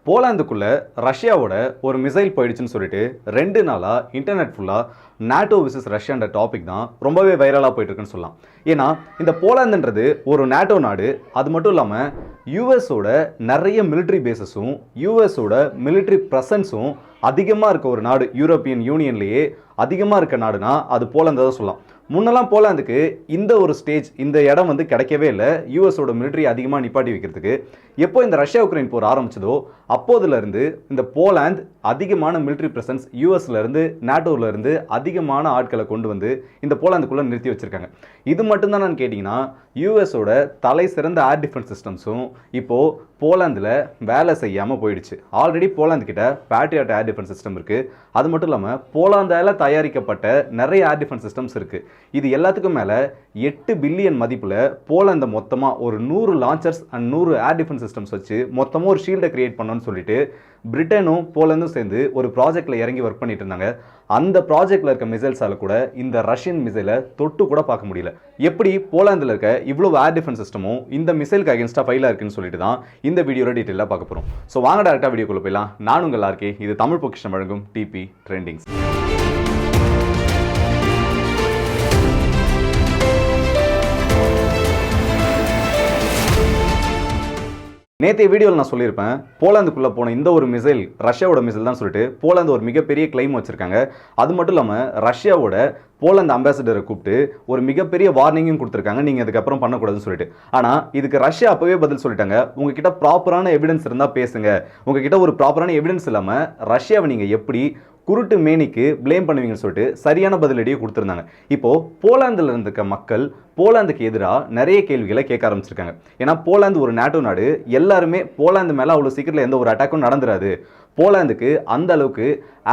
போலாந்துக்குள்ள ரஷ்யாவோட ஒரு மிசைல் போயிடுச்சுன்னு சொல்லிட்டு 2 நாளா இன்டர்நெட் ஃபுல்லா நாட்டோ விசஸ் ரஷ்யான்ற டாபிக் தான் ரொம்பவே வைரலாக போயிட்டு இருக்குன்னு சொல்லலாம். ஏன்னா இந்த போலாந்துன்றது ஒரு நாட்டோ நாடு. அது மட்டும் இல்லாமல் யூஎஸோட நிறைய மிலிட்ரி பேசஸும் யூஎஸோட மிலிட்ரி ப்ரெசன்ஸும் அதிகமாக இருக்க ஒரு நாடு. யூரோப்பியன் யூனியன்லேயே அதிகமாக இருக்க நாடுனா அது போலாந்து தான் சொல்லலாம். முன்னெல்லாம் போலாந்துக்கு இந்த ஒரு ஸ்டேஜ், இந்த இடம் கிடைக்கவே இல்லை யூஎஸோட மிலிட்ரி அதிகமாக நிப்பாட்டி வைக்கிறதுக்கு. எப்போ இந்த ரஷ்யா உக்ரைன் போர் ஆரம்பிச்சதோ அப்போதுலேருந்து இந்த போலாந்து அதிகமான மிலிட்ரி பிரசன்ஸ் யூஎஸ்லேருந்து நாட்டோவிலேருந்து அதிகமான ஆட்களை கொண்டு வந்து இந்த போலாந்துக்குள்ளே நிறுத்தி வச்சுருக்காங்க. இது மட்டும்தான் நான் கேட்டிங்கன்னா யூஎஸோட தலை சிறந்த ஏர் டிஃபென்ஸ் சிஸ்டம்ஸும் இப்போது போலாந்தில் வேலை செய்யாமல் போயிடுச்சு. ஆல்ரெடி போலாந்து கிட்ட பேட்ரியாட் ஏர் டிஃபென்ஸ் சிஸ்டம் இருக்குது. அது மட்டும் இல்லாமல் போலாந்தால் தயாரிக்கப்பட்ட நிறைய ஏர் டிஃபென்ஸ் சிஸ்டம்ஸ் இருக்குது. இது எல்லாத்துக்கும் மேலே 8 பில்லியன் மதிப்பில் போலாந்தை மொத்தமாக ஒரு 100 launchers and 100 air defence systems வச்சு மொத்தமாக ஒரு ஷீல்டை கிரியேட் பண்ணணும்னு சொல்லிட்டு பிரிட்டனும் போலந்தும் சேர்ந்து ஒரு ப்ராஜெக்டில் இறங்கி ஒர்க் பண்ணிட்டு இருந்தாங்க. அந்த ப்ராஜெக்டில் இருக்க மிசைல்ஸால் கூட இந்த ரஷ்யன் மிசைலை தொட்டு கூட பார்க்க முடியல. எப்படி போலாந்தில் இருக்க இவ்வளோ ஏர் டிஃபென்ஸ் சிஸ்டமும் இந்த மிசைலுக்கு அகேன்ஸ்டாக ஃபைலாக இருக்குன்னு சொல்லிட்டு தான் இந்த வீடியோவில் டீட்டெயிலாக பார்க்க போகிறோம். ஸோ வாங்க டேரக்டாக வீடியோக்குள்ளே போயிடலாம். நான் உங்கள் ஆர்கே. இது தமிழ் பொக்கிஷம் வழங்கும் டிபி ட்ரெண்டிங்ஸ். நேற்றைய வீடியோவில் நான் சொல்லியிருப்பேன், போலாந்துக்குள்ளே போன இந்த ஒரு மிசைல் ரஷ்யாவோட மிசைல் தான் சொல்லிட்டு போலாந்து ஒரு மிகப்பெரிய கிளைம் வச்சுருக்காங்க. அது மட்டும் இல்லாமல் ரஷ்யாவோட போலாந்து அம்பாசிடரை கூப்பிட்டு ஒரு மிகப்பெரிய வார்னிங்கும் கொடுத்துருக்காங்க, நீங்கள் அதுக்கப்புறம் பண்ணக்கூடாதுன்னு சொல்லிட்டு. ஆனால் இதுக்கு ரஷ்யா அப்போவே பதில் சொல்லிட்டாங்க, உங்ககிட்ட ப்ராப்பரான எவிடன்ஸ் இருந்தால் பேசுங்க. உங்ககிட்ட ஒரு ப்ராப்பரான எவிடன்ஸ் இல்லாமல் ரஷ்யாவை நீங்கள் எப்படி குருட்டு மேனிக்கு பிளேம் பண்ணுவீங்கன்னு சொல்லிட்டு சரியான பதிலடியை கொடுத்துருந்தாங்க. இப்போது போலாந்தில் இருக்க மக்கள் போலாந்துக்கு எதிராக நிறைய கேள்விகளை கேட்க ஆரம்பிச்சிருக்காங்க. ஏன்னா போலாந்து ஒரு நாட்டோ நாடு. எல்லாருமே போலாந்து மேலே அவ்வளோ சீக்கிரத்தில் எந்த ஒரு அட்டாக்கும் நடந்துராது, போலாந்துக்கு அந்த அளவுக்கு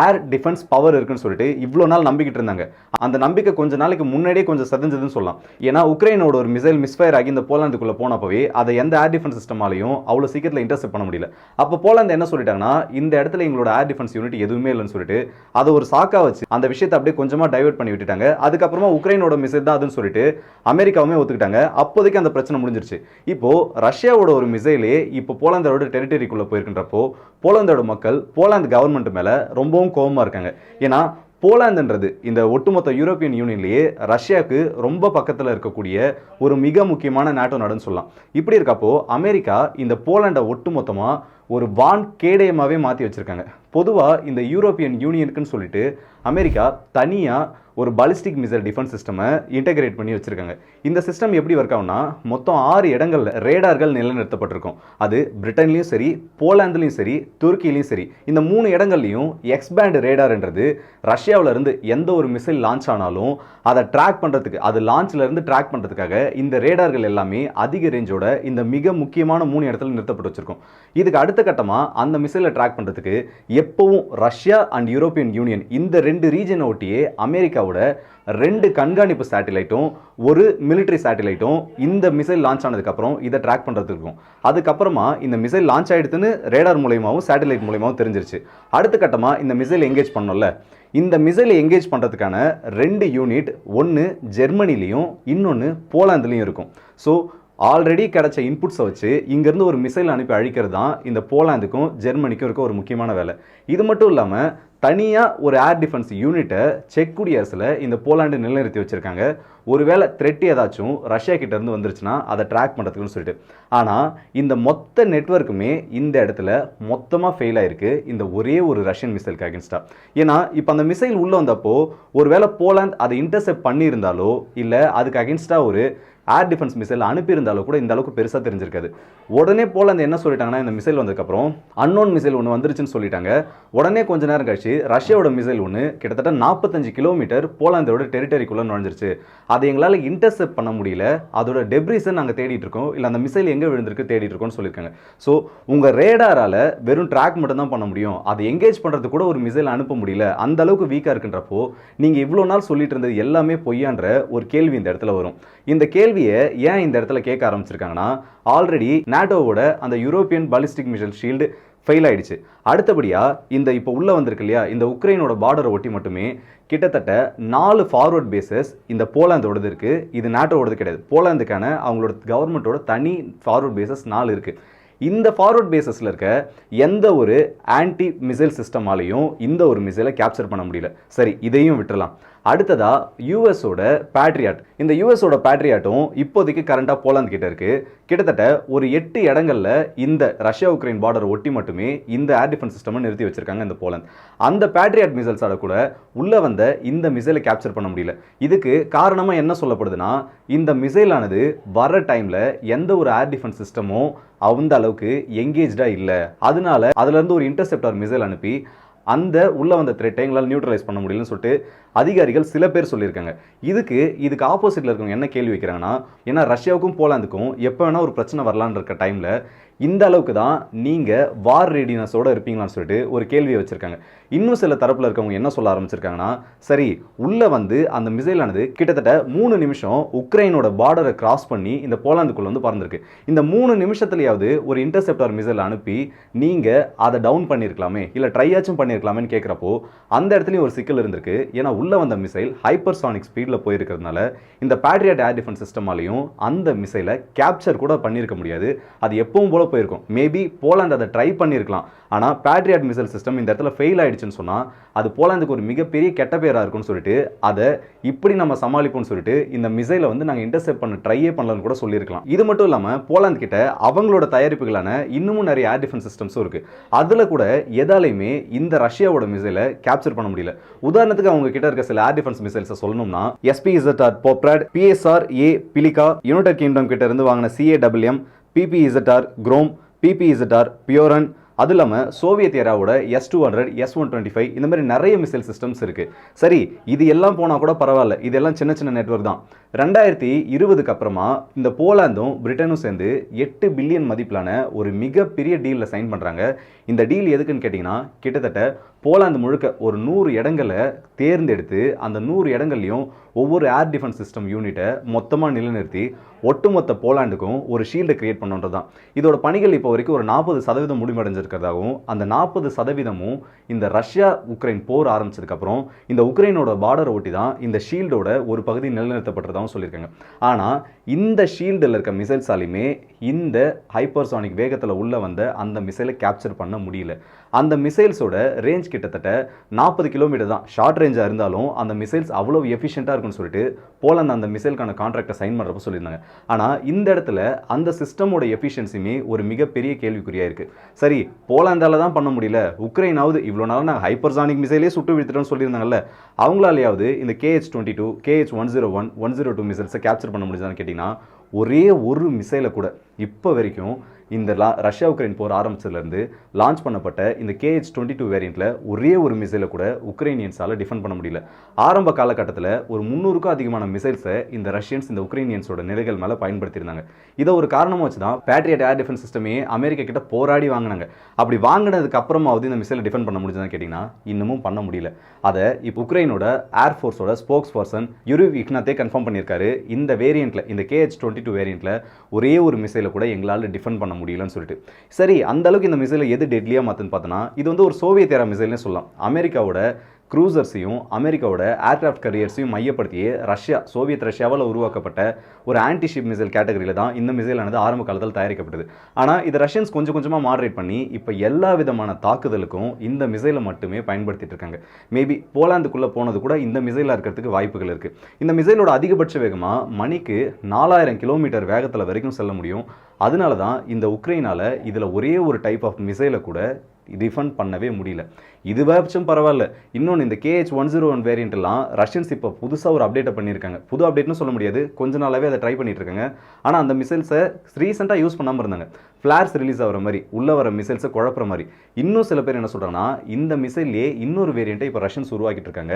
ஏர் டிஃபென்ஸ் பவர் இருக்குன்னு சொல்லிட்டு இவ்வளோ நாள் நம்பிக்கிட்டு இருந்தாங்க. அந்த நம்பிக்கை கொஞ்ச நாளைக்கு முன்னாடியே கொஞ்சம் செதஞ்சதுன்னு சொல்லலாம். ஏன்னா உக்ரைனோட ஒரு மிசைல் மிஸ்ஃபயர் ஆகி இந்த போலாந்துக்குள்ளே போனப்பவே அதை எந்த ஏர் டிஃபென்ஸ் சிஸ்டமாலையும் அவ்வளோ சீக்கிரத்தில் இன்டர்செப்ட் பண்ண முடியல. அப்போ போலாந்து என்ன சொல்லிட்டாங்கன்னா, இந்த இடத்துல எங்களோட ஏர் டிஃபென்ஸ் யூனிட் எதுவுமே இல்லைன்னு சொல்லிட்டு அதை ஒரு சாக்கா வச்சு அந்த விஷயத்தை அப்படியே கொஞ்சமாக டைவர்ட் பண்ணி விட்டுட்டாங்க. அதுக்கப்புறமா உக்ரைனோட மிசைல் தான் அதுன்னு சொல்லிட்டு அமெரிக்காவுமே ஒத்துக்கிட்டாங்க. அப்போதைக்கு அந்த பிரச்சனை முடிஞ்சிருச்சு. இப்போ ரஷ்யாவோட ஒரு மிசைலே இப்போ போலாந்தோட டெரிட்டரிக்குள்ளே போயிருக்கின்றப்போ போலாந்தோட மக்கள் போலாந்து கவர்மெண்ட் மேலே ரொம்பவும் கோபமாக இருக்காங்க. ஏன்னா போலாந்துன்றது இந்த ஒட்டுமொத்த யூரோப்பியன் யூனியன்லேயே ரஷ்யாவுக்கு ரொம்ப பக்கத்தில் இருக்கக்கூடிய ஒரு மிக முக்கியமான நாட்டோ நாடுன்னு சொல்லலாம். இப்படி இருக்கப்போ அமெரிக்கா இந்த போலாண்டை ஒட்டுமொத்தமாக ஒரு வான் கேடயமாகவே மாற்றி வச்சுருக்காங்க. பொதுவாக இந்த யூரோப்பியன் யூனியனுக்குன்னு சொல்லிட்டு அமெரிக்கா தனியாக ஒரு பாலிஸ்டிக் மிசைல் டிஃபென்ஸ் சிஸ்டமை இன்டெகிரேட் பண்ணி வச்சுருக்காங்க. இந்த சிஸ்டம் எப்படி ஒர்க் ஆகும்னா, மொத்தம் 6 இடங்களில் ரேடார்கள் நிலைநிறுத்தப்பட்டிருக்கும். அது பிரிட்டன்லையும் சரி, போலாந்துலையும் சரி, துருக்கிலையும் சரி. இந்த 3 இடங்கள்லையும் எக்ஸ்பேண்ட் ரேடார்ன்றது ரஷ்யாவிலேருந்து எந்த ஒரு மிசைல் லான்ச் ஆனாலும் அதை ட்ராக் பண்ணுறதுக்கு, அது லான்ச்லேருந்து ட்ராக் பண்ணுறதுக்காக இந்த ரேடார்கள் எல்லாமே அதிக ரேஞ்சோட இந்த மிக முக்கியமான 3 இடத்துல நிறுத்தப்பட்டு வச்சிருக்கும். இதுக்கு அடுத்த கட்டமாக அந்த மிசைலை ட்ராக் பண்ணுறதுக்கு எப்பவும் ரஷ்யா அண்ட் யூரோப்பியன் யூனியன் இந்த 2 ரீஜனை ஒட்டியே அமெரிக்காவோட 2 கண்காணிப்பு சேட்டிலைட்டும் ஒரு மிலிட்ரி சேட்டிலைட்டும் இந்த மிசைல் லான்ச் ஆனதுக்கப்புறம் இதை ட்ராக் பண்ணுறதுக்கு இருக்கும். அதுக்கப்புறமா இந்த மிசைல் லான்ச் ஆகிடுதுன்னு ரேடார் மூலயமாவும் சேட்டிலைட் மூலயமாவும் தெரிஞ்சிருச்சு. அடுத்த கட்டமாக இந்த மிசைல் எங்கேஜ் பண்ணோம்ல, இந்த மிசைலை எங்கேஜ் பண்ணுறதுக்கான 2 யூனிட் ஒன்று ஜெர்மனிலையும் இன்னொன்று போலாந்துலையும் இருக்கும். ஸோ ஆல்ரெடி கிடைச்ச இன்புட்ஸை வச்சு இங்கேருந்து ஒரு மிசைல் அனுப்பி அழிக்கிறது தான் இந்த போலாந்துக்கும் ஜெர்மனிக்கும் இருக்க ஒரு முக்கியமான வேலை. இது மட்டும் இல்லாமல் தனியாக ஒரு ஏர் டிஃபென்ஸ் யூனிட்டை செக் குடியரசில் இந்த போலாண்டு நிலைநிறுத்தி வச்சுருக்காங்க. ஒருவேளை த்ரெட் ஏதாச்சும் ரஷ்யா கிட்டேருந்து வந்துருச்சுன்னா அதை ட்ராக் பண்ணுறதுக்குன்னு சொல்லிட்டு. ஆனால் இந்த மொத்த நெட்வொர்க்குமே இந்த இடத்துல மொத்தமாக ஃபெயில் ஆகிருக்கு இந்த ஒரே ஒரு ரஷ்யன் மிசைலுக்கு அகேன்ஸ்டாக. ஏன்னா இப்போ அந்த மிசைல் உள்ளே வந்தப்போ ஒருவேளை போலாந்து அதை இன்டர்செப்ட் பண்ணியிருந்தாலோ இல்லை அதுக்கு அகேன்ஸ்டாக ஒரு ஏர் டிஃபென்ஸ் மிசைல் அனுப்பியிருந்தாலும் கூட இந்த அளவுக்கு பெருசாக தெரிஞ்சிருக்காது. உடனே போலாந்து என்ன சொல்லிட்டாங்கன்னா, இந்த மிசைல் வந்ததுக்கப்புறம் அன்னோன் மிசைல் ஒன்று வந்துருச்சுன்னு சொல்லிட்டாங்க. உடனே கொஞ்ச நேரம் கழிச்சு ரஷ்யாவோட மிசைல் ஒன்று கிட்டத்தட்ட 45 கிலோமீட்டர் போலாந்தோட டெரிட்டரிக்குள்ளே நுழைஞ்சிருச்சு. அதை எங்களால் இன்டர்செப்ட் பண்ண முடியல, அதோட டெப்ரிஸை நாங்கள் தேடிட்டு இருக்கோம், இல்லை அந்த மிசைல் எங்கே விழுந்திருக்கு தேடிட்டு இருக்கோம்னு சொல்லியிருக்காங்க. ஸோ உங்கள் ரேடாரால் வெறும் ட்ராக் மட்டும் தான் பண்ண முடியும், அதை எங்கேஜ் பண்ணுறது கூட ஒரு மிசைல் அனுப்ப முடியல, அந்த அளவுக்கு வீக்காக இருக்குன்றப்போ நீங்கள் இவ்வளோ நாள் சொல்லிட்டு இருந்தது எல்லாமே பொய்யான்ற ஒரு கேள்வி இந்த இடத்துல வரும். இந்த கேள்வியை ஏன் இந்த இடத்துல கேட்க ஆரம்பிச்சிருக்காங்கன்னா, ஆல்ரெடி நாட்டோவோட அந்த European ballistic missile shield fail ஆயிடுச்சு. அடுத்தபடியாக இந்த இப்போ உள்ளே வந்திருக்கு இல்லையா, இந்த உக்ரைனோட பார்டரை ஒட்டி மட்டுமே கிட்டத்தட்ட 4 ஃபார்வர்ட் பேசஸ் இந்த போலாந்தோடது இருக்குது. இது நாட்டோடது கிடையாது, போலாந்துக்கான அவங்களோட கவர்மெண்ட்டோட தனி ஃபார்வர்ட் பேசஸ் 4 இருக்குது. இந்த ஃபார்வர்ட் பேசஸில் இருக்க எந்த ஒரு ஆன்டி மிசைல் சிஸ்டமாலையும் இந்த ஒரு மிசைலை கேப்சர் பண்ண முடியல. சரி, இதையும் விட்டுறலாம். அடுத்ததா யூஎஸோட பேட்ரியாட். இந்த யூஎஸோட பேட்ரியாட்டும் இப்போதைக்கு கரண்டா போலாந்து கிட்ட இருக்கு. கிட்டத்தட்ட ஒரு 8 இடங்கள்ல இந்த ரஷ்யா உக்ரைன் பார்டர் ஒட்டி மட்டுமே இந்த ஏர் டிஃபென்ஸ் சிஸ்டம் நிறுத்தி வச்சிருக்காங்க இந்த போலாந்து. அந்த பேட்ரியாட் மிசைல்ஸால கூட உள்ள வந்த இந்த மிசைலை கேப்சர் பண்ண முடியல. இதுக்கு காரணமா என்ன சொல்லப்படுதுன்னா, இந்த மிசைலானது வர டைம்ல எந்த ஒரு ஏர் டிஃபென்ஸ் சிஸ்டமும் அந்த அளவுக்கு எங்கேஜ்டா இல்லை. அதனால அதுல இருந்து ஒரு இன்டர்செப்டார் மிசைல் அனுப்பி அந்த உள்ள வந்த த்ரெட்டை எங்களால் நியூட்ரலைஸ் பண்ண முடியலன்னு சொல்லிட்டு அதிகாரிகள் சில பேர் சொல்லியிருக்காங்க. இதுக்கு ஆப்போசிட்ல இருக்கவங்க என்ன கேள்வி வைக்கிறாங்கன்னா, ஏன்னா ரஷ்யாவுக்கும் போலாந்துக்கும் எப்போ வேணா ஒரு பிரச்சனை வரலான்னு இருக்க டைம்ல இந்த அளவுக்கு தான் நீங்க வார் ரெடினஸோட இருப்பீங்களான்னு சொல்லிட்டு ஒரு கேள்வியை வச்சிருக்காங்க. இன்னும் சில தரப்புல இருக்கவங்க என்ன சொல்ல ஆரம்பிச்சிருக்காங்கன்னா, சரி உள்ள வந்து அந்த மிசைலானது கிட்டத்தட்ட 3 நிமிஷம் உக்ரைனோட பார்டரை கிராஸ் பண்ணி இந்த போலாந்துக்குள்ள வந்து பறந்திருக்கு. இந்த 3 நிமிஷத்துலயாவது ஒரு இன்டர்செப்டார் மிசைல் அனுப்பி நீங்க அதை டவுன் பண்ணியிருக்கலாமே, இல்ல ட்ரையாச்சும் பண்ணியிருக்கலாமேன்னு கேட்கிறப்போ அந்த இடத்துலயும் ஒரு சிக்கல் இருந்திருக்கு. ஏன்னா உள்ள வந்த மிசைல் ஹைப்பர்சானிக் ஸ்பீட்ல போயிருக்கிறதுனால இந்த பேட்ரியாட் ஏர் டிஃபென்ஸ் சிஸ்டமாலையும் அந்த மிசைலை கேப்சர் கூட பண்ணியிருக்க முடியாது. அது எப்பவும் போல போயிருக்கும். மேபி போலாந்து அதை ட்ரை பண்ணியிருக்கலாம். ஆனால் பேட்ரியாட் மிசைல் சிஸ்டம் இந்த இடத்துல ஃபெயில் ஆயிடுச்சுன்னு சொன்னால் அது போலாந்துக்கு ஒரு மிகப்பெரிய கெட்ட பேராக இருக்கும்னு சொல்லிட்டு அதை இப்படி நம்ம சமாளிப்போம்னு சொல்லிட்டு இந்த மிசைலை வந்து நாங்கள் இன்டர்செப்ட் பண்ண ட்ரையே பண்ணலன்னு கூட சொல்லியிருக்கலாம். இது மட்டும் இல்லாமல் போலாந்து கிட்ட அவங்களோட தயாரிப்புகளான இன்னமும் நிறைய ஏர் டிஃபென்ஸ் சிஸ்டம்ஸும் இருக்கு. அதில் கூட எதாலையுமே இந்த ரஷ்யாவோட மிசைலை கேப்சர் பண்ண முடியல. உதாரணத்துக்கு அவங்க கிட்ட இருக்க சில ஏர் டிஃபென்ஸ் மிசைல்ஸை சொல்லணும்னா SPZR Poprad, PSR A Pilica, United Kingdom கிட்ட இருந்து வாங்கின CAWM, PPZR Grom, PPZR Piorun, அது இல்லாமல் சோவியத் ஏராவோட S-200, S-125 இந்த மாதிரி நிறைய மிசைல் சிஸ்டம்ஸ் இருக்கு. சரி, இது எல்லாம் போனால் கூட பரவாயில்ல, இதெல்லாம் சின்ன சின்ன நெட்வொர்க் தான். 2020க்கு அப்புறமா இந்த போலாந்தும் பிரிட்டனும் சேர்ந்து 8 பில்லியன் மதிப்பிலான ஒரு மிகப்பெரிய டீலில் சைன் பண்ணுறாங்க. இந்த டீல் எதுக்குன்னு கேட்டிங்கன்னா, கிட்டத்தட்ட போலாந்து முழுக்க ஒரு 100 இடங்களை தேர்ந்தெடுத்து அந்த 100 இடங்கள்லையும் ஒவ்வொரு ஏர் டிஃபென்ஸ் சிஸ்டம் யூனிட்டை மொத்தமாக நிலைநிறுத்தி ஒட்டுமொத்த போலாண்டுக்கும் ஒரு ஷீல்டை கிரியேட் பண்ணுறது தான். இதோட பணிகள் இப்போ வரைக்கும் ஒரு 40% முடிவடைஞ்சிருக்கிறதாகவும், அந்த 40%ம் இந்த ரஷ்யா உக்ரைன் போர் ஆரம்பிச்சதுக்கப்புறம் இந்த உக்ரைனோட பார்டரை ஒட்டி தான் இந்த ஷீல்டோட ஒரு பகுதி நிலைநிறுத்தப்பட்டதாகவும் சொல்லியிருக்காங்க. ஆனால் இந்த ஷீல்டில் இருக்க மிசைல்ஸாலையுமே இந்த ஹைப்பர்சானிக் வேகத்தில் உள்ள வந்த அந்த மிசைலை கேப்சர் பண்ண முடியல. அந்த மிசைல்ஸோட ரேஞ்ச் கிட்டத்தட்ட 40 கிலோமீட்டர் தான். ஷார்ட் ரேஞ்சாக இருந்தாலும் அந்த மிசைல்ஸ் அவ்வளோ எஃபிஷியண்டாக இருக்குன்னு சொல்லிட்டு போலாந்து அந்த மிசைலுக்கான கான்ட்ராக்டை சைன் பண்ணுறப்ப சொல்லியிருந்தாங்க. ஆனால் இந்த இடத்துல அந்த சிஸ்டமோட எஃபிஷியன்சியுமே ஒரு மிகப்பெரிய கேள்விக்குறியாக இருக்குது. சரி, போலாந்தால தான் பண்ண முடியல, உக்ரைனாவது இவ்வளோ நாள் நாங்கள் ஹைப்பர்சானிக் மிசைலே சுட்டு வீழ்த்திட்டோம்னு சொல்லியிருந்தாங்கல்ல, அவங்களாலேயாவது இந்த KH-22, KH-101, 102 மிசைல்ஸை கேப்சர் பண்ண முடியுதான்னு கேட்டிங்கன்னா, ஒரே ஒரு மிசைலை கூட இப்போ வரைக்கும் இந்த ரஷ்யா உக்ரைன் போர் ஆரம்பிச்சதுலேருந்து லான்ச் பண்ணப்பட்ட இந்த KH-22 வேரியண்ட்டில் ஒரே ஒரு மிசைலை கூட உக்ரைனியன்ஸால் டிஃபெண்ட் பண்ண முடியல. ஆரம்ப காலகட்டத்தில் ஒரு 300க்கும் அதிகமான மிசைல்ஸை இந்த ரஷ்யன்ஸ் இந்த உக்ரைனியன்ஸோட நிலைகள் மேலே பயன்படுத்தியிருந்தாங்க. இதை ஒரு காரணமாக வச்சு தான் பேட்ரியட் ஏர் டிஃபென்ஸ் சிஸ்டமே அமெரிக்கா கிட்ட போராடி வாங்கினாங்க. அப்படி வாங்கினதுக்கு அப்புறமாவது இந்த மிசைலை டிஃபெண்ட் பண்ண முடியுதுன்னு கேட்டிங்கன்னா இன்னமும் பண்ண முடியல. அதை இப்போ உக்ரைனோட ஏர்ஃபோர்ஸோட ஸ்போக்ஸ் பர்சன் யுரி இக்னாத்தே கன்ஃபார்ம் பண்ணியிருக்காரு. இந்த வேரியண்ட்டில், இந்த KH-22 வேரியண்ட்டில் ஒரே ஒரு மிசைலை கூட எங்களால் டிஃபெண்ட் பண்ண முடியலன்னு சொல்லிட்டு. சரி, அந்த அளவுக்கு இந்த மிசைலை எது டெட்லியாக மாற்றுன்னு பார்த்தோன்னா, இது வந்து ஒரு சோவியத் ஏரா மிசைல்னே சொல்லலாம். அமெரிக்காவோட க்ரூசர்ஸையும் அமெரிக்காவோட ஏர்கிராஃப்ட் கரியர்ஸையும் மையப்படுத்தியே சோவியத் ரஷ்யாவால் உருவாக்கப்பட்ட ஒரு ஆன்டிஷிப் மிசைல் கேட்டகரியில் தான் இந்த மிசைலானது ஆரம்ப காலத்தில் தயாரிக்கப்பட்டது. ஆனால் இது ரஷ்யன்ஸ் கொஞ்சம் கொஞ்சமாக மாடரேட் பண்ணி இப்போ எல்லா விதமான தாக்குதலுக்கும் இந்த மிசைலை மட்டுமே பயன்படுத்திட்டு இருக்காங்க. மேபி போலாந்துக்குள்ளே போனது கூட இந்த மிசைலாக இருக்கிறதுக்கு வாய்ப்புகள் இருக்குது. இந்த மிசைலோட அதிகபட்ச வேகமாக மணிக்கு 4000 கிலோமீட்டர் வேகத்தில் வரைக்கும் செல்ல முடியும். அதனால தான் இந்த உக்ரைனால் இதில் ஒரே ஒரு டைப் ஆஃப் மிசைலை கூட டிஃபெண்ட் பண்ணவே முடியல. இது வேப்சும் பரவாயில்ல. இன்னொன்று, இந்த KH-101 வேரியண்ட்லாம் ரஷ்யன்ஸ் இப்போ புதுசாக ஒரு அப்டேட்டை பண்ணியிருக்காங்க. புது அப்டேட்னு சொல்ல முடியாது, கொஞ்ச நாளாகவே அதை ட்ரை பண்ணிட்டு இருக்காங்க. ஆனால் அந்த மிசைல்ஸை ரீசெண்டாக யூஸ் பண்ணாமல் இருந்தாங்க. ஃப்ளார்ஸ் ரிலீஸ் ஆகிற மாதிரி, உள்ளே வர மிசைல்ஸை குழப்புற மாதிரி. இன்னும் சில பேர் என்ன சொல்கிறாங்கன்னா, இந்த மிசைல்லே இன்னொரு வேரியண்ட்டை இப்போ ரஷ்யன்ஸ் உருவாக்கிட்டு இருக்காங்க.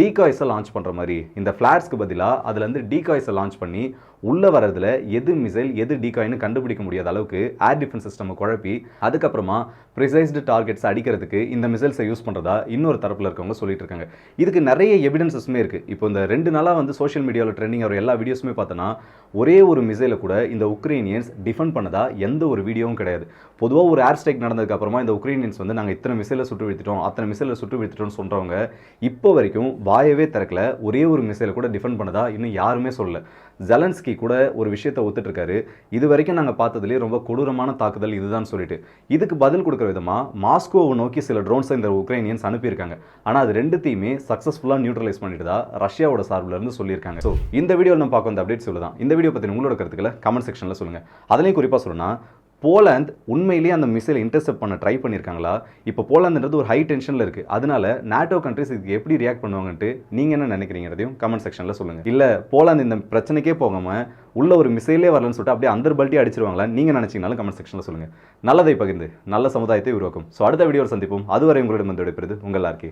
டீகாய்ஸை லான்ச் பண்ணுற மாதிரி. இந்த ஃப்ளார்ஸ்க்கு பதிலாக அதுலேருந்து டீகாய்ஸை லான்ச் பண்ணி உள்ளே வரதுல எது மிசைல் எது டீகாய்னு கண்டுபிடிக்க முடியாத அளவுக்கு ஏர் டிஃபென்ஸ் சிஸ்டம் குழப்பி அதுக்கப்புறமா ப்ரிசைஸ்டு டார்கெட்ஸ் அடிக்கிறதுக்கு இந்த மிசைல்ஸை யூஸ் பண்ணுறதா இன்னொரு தரப்பில் இருக்கவங்க சொல்லிட்டு இருக்காங்க. இதுக்கு நிறைய எவிடன்ஸஸுமே இருக்குது. இப்போ இந்த 2 நாளாக வந்து சோஷியல் மீடியாவில் ட்ரெண்டிங் ஆகிற எல்லா வீடியோஸுமே பார்த்தோன்னா ஒரே ஒரு மிசைலை கூட இந்த உக்ரைனியன்ஸ் டிஃபெண்ட் பண்ணதா எந்த ஒரு வீடியோவும் கிடையாது. பொதுவாக ஒரு ஏர் ஸ்ட்ரைக் நடந்ததுக்கு அப்புறமா இந்த உக்ரைனியன்ஸ் வந்து நாங்கள் இத்தனை மிசைலை சுட்டு வீழ்த்திட்டோம், அத்தனை மிசைலை சுட்டு வீழ்த்திட்டோம்னு சொல்கிறவங்க இப்போ வரைக்கும் வாயவே திறக்கல. ஒரே ஒரு மிசைலை கூட டிஃபெண்ட் பண்ணதா இன்னும் யாருமே சொல்லல. ஜெலன்ஸ்கி கூட ஒரு விஷயத்தை ஒத்துட்டு இருக்காரு. இது வரைக்கும் நாங்கள் பார்த்ததுலேயே ரொம்ப கொடூரமான தாக்குதல் இதுதான் சொல்லிட்டு. இதுக்கு பதில் கொடுக்குற விதமாக மாஸ்கோவை நோக்கி சில ட்ரோன்ஸை இந்த உக்ரைனியன்ஸ் அனுப்பியிருக்காங்க. ஆனால் அது ரெண்டுத்தையுமே சக்ஸஸ்ஃபுல்லாக நியூட்ரலைஸ் பண்ணிட்டு தான் ரஷ்யாவோட சார்பில் இருந்து சொல்லியிருக்காங்க. ஸோ இந்த வீடியோவில் நம்ம பார்க்க வந்த அப்டேட் சொல்லுதான். இந்த வீடியோ பற்றி உங்களோட கருத்துக்களை கமெண்ட் செக்ஷனில் சொல்லுங்கள். அதுலேயும் குறிப்பாக சொல்லணும்னா போலாந்து உண்மையிலேயே அந்த மிசைலை இன்டர்செப்ட் பண்ண ட்ரை பண்ணியிருக்காங்களா? இப்போ போலாந்துன்றது ஒரு ஹை டென்ஷனில் இருக்குது. அதனால நாட்டோ கண்ட்ரிஸ் இதுக்கு எப்படி ரியாக்ட் பண்ணுவாங்கன்ட்டு நீங்கள் என்ன நினைக்கிறீங்கிறதையும் கமெண்ட் செக்ஷனில் சொல்லுங்கள். இல்லை போலாந்து இந்த பிரச்சனைக்கே போகாமல் உள்ள ஒரு மிசைலே வரலன்னு சொல்லிட்டு அப்படியே அந்த பல்ட்டி அடிச்சிருவாங்களா நீங்கள் நினச்சிங்கனாலும் கமெண்ட் செக்ஷனில் சொல்லுங்கள். நல்லதை பகிர்ந்து நல்ல சமுதாயத்தை உருவாக்கும். ஸோ அடுத்த வீடியோவில் சந்திப்போம். அதுவரை உங்களிடம் வந்து விடைபெறுது உங்கள் ஆர்கே.